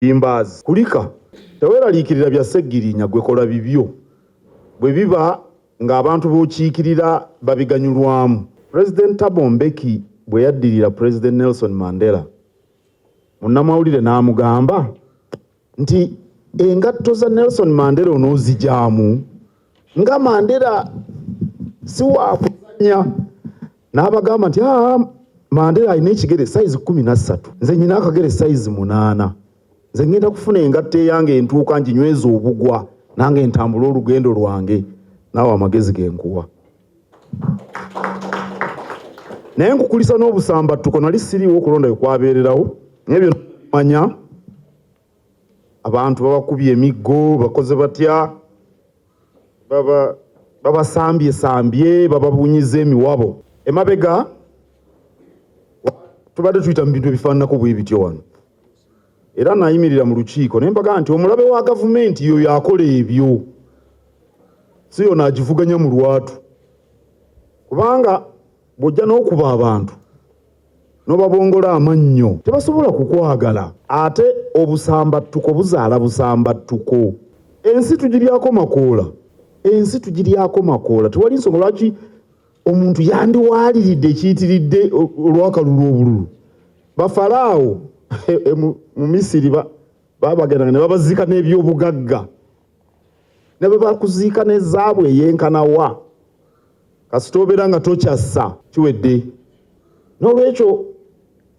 imbazi kulika teweraliikirira bya Sseggirinya gwe kola bibyo bwe biba ng'abantu b'okiikirira babiganyulwamu. President Thabo Mbeki bwe yaddirira President Nelson Mandela munnamawulire n'amugamba nti engatto za Nelson Mandela onoozijaamu nga Mandela si wakuzanya. N'abagamba nti Mandela alina ekigere size 13 nze nyina akagere size 8 nze ngenda kufuna engatto eyange entuuka nginyweza obugwa nange ntambula olugendo lwange naawe amagezi genkuwa. Naye nkukulisa n'obusambattuko nali siriiwo okulonda kwe nebyo manya abantu babakubye emiggo bakoze batya babasambye bababunyiza emiwabo emabega tubadde tuyita mu bintu ebifaananako bwe bityo wano. Era nayimirira mu lukiiko ne mbaga nti omulabe wa gavumenti yo yakola ebyo si yo naagivuganya mu lwatu, kubanga bw'ojja n'okuba abantu n'obabongola amannyo tebasobola kukwagala. Ate obusambattuko buzaala busambattuko. Ensi tugiryako makoola tewali nsonga lwaki omuntu yandiwaaliridde ekiyitiridde olwakalulu obululu. Bafalaawo mu Misiri babagenda ne babaziika n'ebyobugagga ne bwe bakuziika n'ezaabu eyenkanawa kasita obeera nga tokyassa kiwedde. N'olwekyo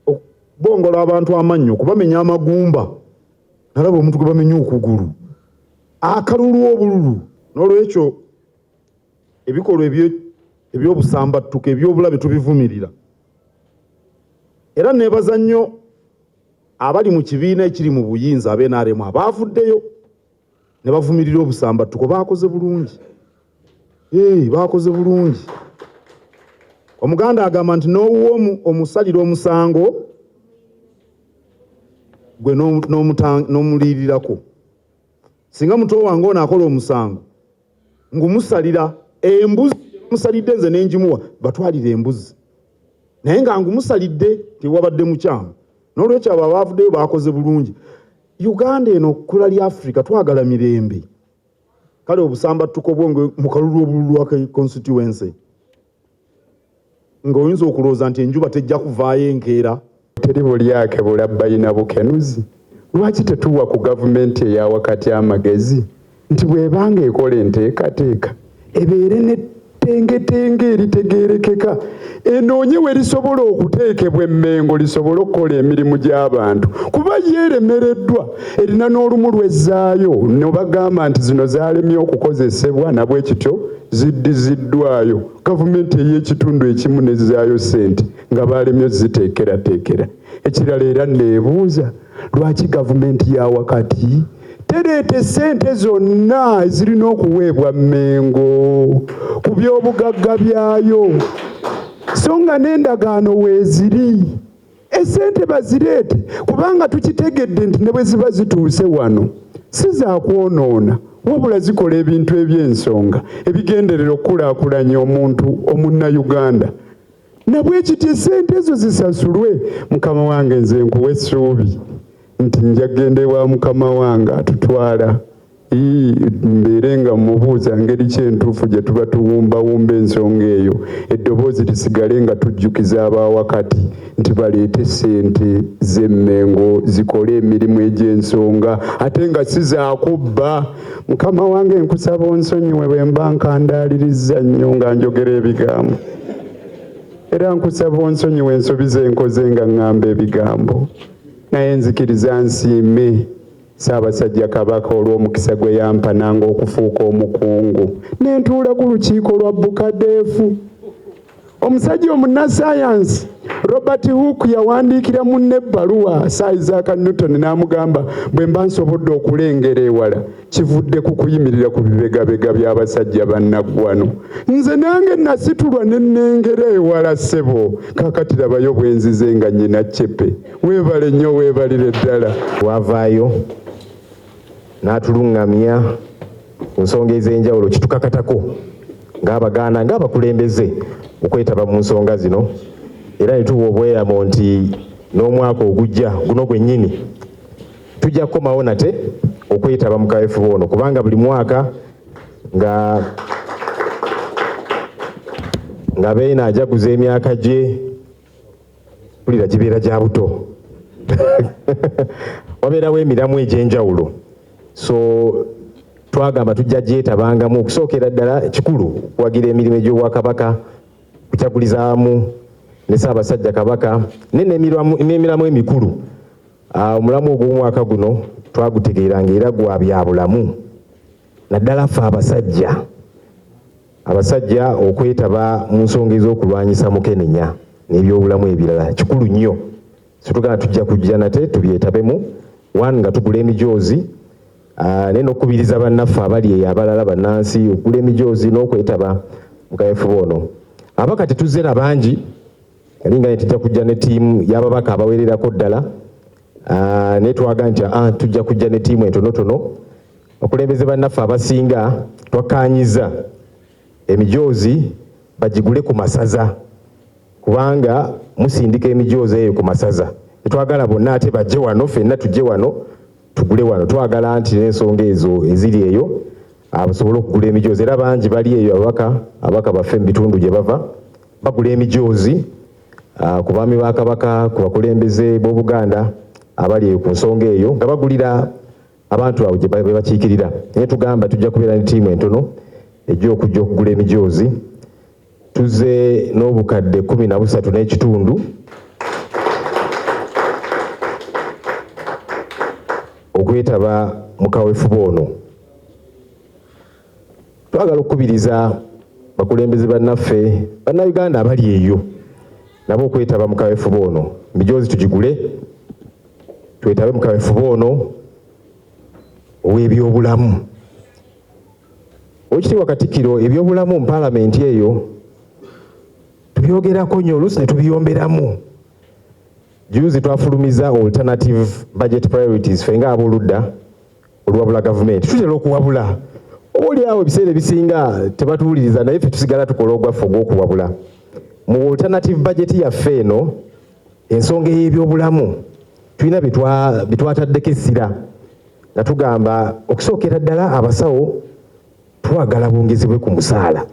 okubongola abantu amannyo kubamenya amagumba nalaba omuntu gwe bamenya okugulu akalulu obululu. N'olwekyo ebikolwa ebyobusambattuko ebyobulabe tubivumirira. Era neebaza nnyo abali mu kibiina ekiri mu buyinza ab'NRM abaavuddeyo ne bavumirira obusambattuko bakoze bulungi. Bakoze bulungi. Omuganda agamba nti n'owuwa omusalira omusango gwe n'omuliirirako. Singa muto wange ono akola omusango ngumusalira embuzi musalidde nze n'enjimuwa batwalire embuzi naye nga ngumusalidde tewabadde mukyamu. N'olwekyo abo abaavuddeyo bakoze bulungi. Uganda eno kkula lya Africa twagala mirembe. Kale obusambattuko bwonge mu kalulu obululu lwa constituency ng'oyinza okulowooza nti enjuba tejja kuvaayo enkeera. Teri bulyake bulabbayina bukenuzi. Lwaki tetuwa ku gavumenti eya wakati amagezi nti bw'ebanga ekola enteekateeka ebeere n'ettengetenge eritegeerekeka enoonye we lisobola okuteekebwa emmengo lisobole okukola emirimu gy'abantu kuba yeeremereddwa erina n'olumu lw'ezzaayo ne bagamba nti zino zaalemye okukozesebwa nabwe kityo ziddiziddwayo gavumenti ey'ekitundu ekimu n'ezzaayo ssente nga baalemye ziteekerateekera. Ekirala era neebuuza lwaki gavumenti ya wakati tereete ssente zonna ezirina okuweebwa Mmengo ku byobugagga byayo so nga n'endagaano weeziri essente bazireete kubanga tukitegedde nti ne bwe ziba zituuse wano si za kwonoona wabula zikola ebintu eby'ensonga ebigenderera okukulaakulanya omuntu omunnayuganda. Nabwe kiti essente ezo zisasulwe. Mukama wange nze nkuwa essuubi nti njagende wa mukama wange atutwala mbeere nga mubuuza ngeri kyentuufu gye tuba tuwumbawumba ensonga eyo eddoboozi lisigale nga tujjukiza abawakati nti baleete ssente z'Emmengo zikole emirimu egy'ensonga ate nga si zaakubba. Mukama wange nkusaba onsonyiwe bwe mba nkandaaliriza nnyo nga njogera ebigambo era nkusaba onsonyiwe ensobi ze nkoze nga ŋŋamba ebigambo naye nzikiriza nsiime Ssaabasajja Kabaka olw'omukisa gwe yampa nange okufuuka omukungu ne ntuula ku lukiiko lwa Bukadeefu. Omusajja omunnasayansi Robert Hooke yawandiikira munne ebbaluwa Sir Isaac Newton n'amugamba bwe mba nsobodde okulengera ewala kivudde ku kuyimirira ku bibegabega by'abasajja bannaggwano. Nze nange nasitulwa ne nnengera ewala ssebo kaakati labayo bwe nzize nga nnyina ccepe. Weebale nnyo weebalire ddala. Wavaayo n'atuluŋŋamya ku nsonga ez'enjawulo kitukakatako ng'Abaganda ng'abakulembeze okwetaba mu nsonga zino era ne tuwa obweyamo nti n'omwaka ogujja guno gwennyini tujja kukomawo nate okwetaba mu kaweefube ono kubanga buli mwaka nga beena ajaguza emyaka gye pulira gibeera gya buto wabeerawo emiramu egy'enjawulo so twagamba tujja gyetabangamu okusookera ddala kikulu okuwagira emirimu egy'obwakabaka kukyagulizaamu ne Ssaabasajja Kabaka n'emiramu emikulu. Omulamu ogw'omwaka guno twagutegeeranga era gwa bya bulamu naddala ffe abasajja okwetaba mu nsonga ez'okulwanyisa mukenenya n'ebyobulamu ebirala kikulu nnyo. So tugamba tujja kujja nate tubyetabemu nga tugula emijoozi naye n'okukubiriza bannaffe abali eyo abalala bannansi okugula emijoozi n'okwetaba mu kaweefube ono. Ababaka tetuzze na bangi yalinga ne tujja kujja ne ttiimu y'ababaka abawererako ddala naye twaga nti tujja kujja ne ttiimu entonotono. Okulembeze bannaffe abasinga twakkaanyiza emijoozi bagigule ku masaza kubanga musindika emijoozi eyo ku masaza. Tetwagala bonna ate bajje wano ffenna tujje wano tugule wano. Twagala nti n'ensonga ezo eziri eyo basobole okugula emijoozi era bangi bali eyo ababaka baffe mu bitundu gye bava bagula emijoozi ku baami ba Kabaka ku bakulembeze b'Obuganda abali eyo ku nsonga eyo nga bagulira abantu abo gye bakiikirira. Naye tugamba tujja kubeera ne ttiimu entono ejja okujja okugula emijoozi. Tuzze n'obukadde 13 n'ekitundu okwetaba mu kaweefube ono. Twagala okukubiriza bakulembeze bannaffe bannayuganda abali eyo nabo okwetaba mu kaweefube ono. Emijoozi tugigule twetabe mu kaweefube ono ow'ebyobulamu. Oweekitiibwa Katikkiro ebyobulamu mu paalamenti eyo tubyogerako nnyo oluusi ne tubiyomberamu. Juzi twafulumiza alternative budget priorities ffe nga ab'oludda oluwabula gavumenti tutera okuwabula oli awo ebiseera ebisinga tebatuwuliriza naye ffe tusigala tukola ogwaffe ogw'okuwabula. Mu alternative budget yaffe eno ensonga ey'ebyobulamu tulina bye twataddeko essira nga tugamba okusookera ddala abasawo twagala bongezebwe ku musaala.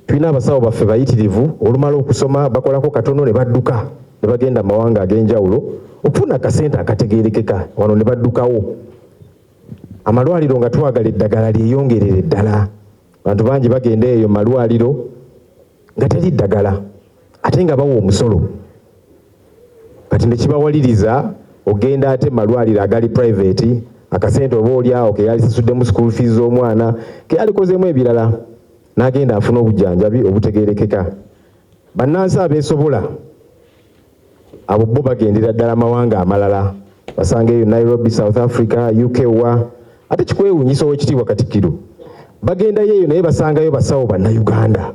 Tulina abasawo baffe bayitirivu olumala okusoma bakolako katono ne badduka ne bagenda mu mawanga ag'enjawulo okufuna akasente akategeerekeka wano ne baddukawo. Amalwaliro nga twagala eddagala lyeyongerere ddala. Abantu bangi bagenda eyo mu malwaliro nga teri ddagala ate nga bawa omusolo. Kati ne kibawaliriza ogenda ate mu malwaliro agali private akasente oba oli awo ke yalisasuddemu school fees z'omwana ke yalikozeemu ebirala n'agenda afuna obujjanjabi obutegeerekeka. Bannansi abeesobola abo bo bagendera ddala amawanga amalala basanga eyo Nairobi, South Africa, UK wa ate kikwewuunyisa Oweekitiibwa Katikkiro bagendayo eyo naye basangayo basawo bannayuganda.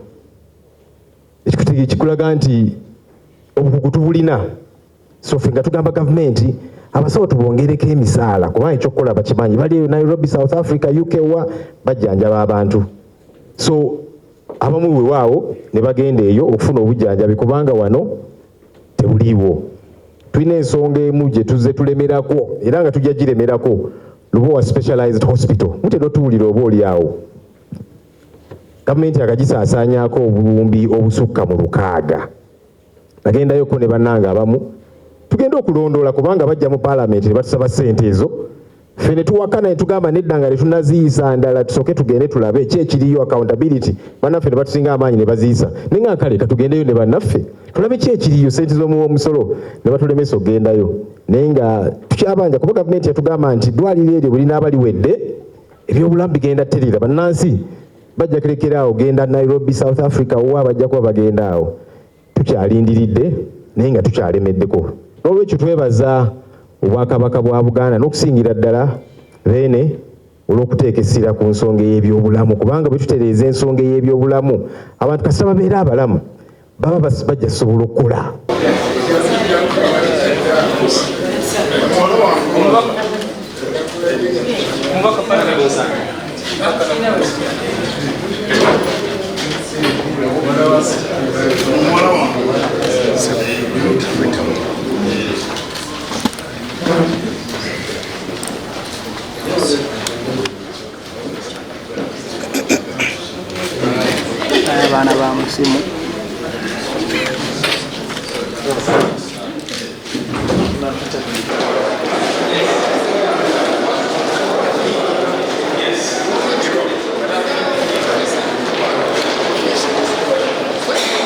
Ekikulaga nti obukugu tubulina. So ffe nga tugamba gavumenti abasawo tubongereko emisaala kubanga ekyokukola bakimanyi bali eyo Nairobi, South Africa, UK wa bajjanjaba abantu. So abamu weewaawo ne bagenda eyo okufuna obujjanjabi kubanga wano tebuliiwo. Tulina ensonga emu gye tuzze tulemerako era nga tujja giremerako Lubowa Specialized Hospital. Mutera otuwulira oba oli awo. Gavumenti akagisaasaanyaako obuwumbi obusukka mu 600. Nagendayoko ne bannanga abamu tugenda okulondoola kubanga bajja mu paalamenti ne batusaba ssente ezo. Ffe ne tuwakana ne tugamba nedda nga tetunaziyiza ndala tusooke tugende tulabe ki ekiriyo accountability. Bannaffe ne batusinga amaanyi ne baziyiza. Naye nga kale katugendeyo ne bannaffe tulabe ki ekiriyo ssente z'omusolo ne batulemesa okugendayo. Naye nga tukyabanja kuba gavumenti yatugamba nti ddwaliro eryo buli n'abaliwedde ebyobulamu bigenda terera. Bannansi bajja kurekera awo genda Nairobi, South Africa wa bajja kuba bagenda awo. Tukyalindiridde naye nga tukyalemeddeko. N'olwekyo twebaza Obwakabaka bwa Buganda n'okusingira ddala beene olw'okuteeka essira ku nsonga y'ebyobulamu kubanga bwe tutereeza ensonga y'ebyobulamu abantu kasita babeera abalamu baba bajja sobola okukola. abaana ba musimu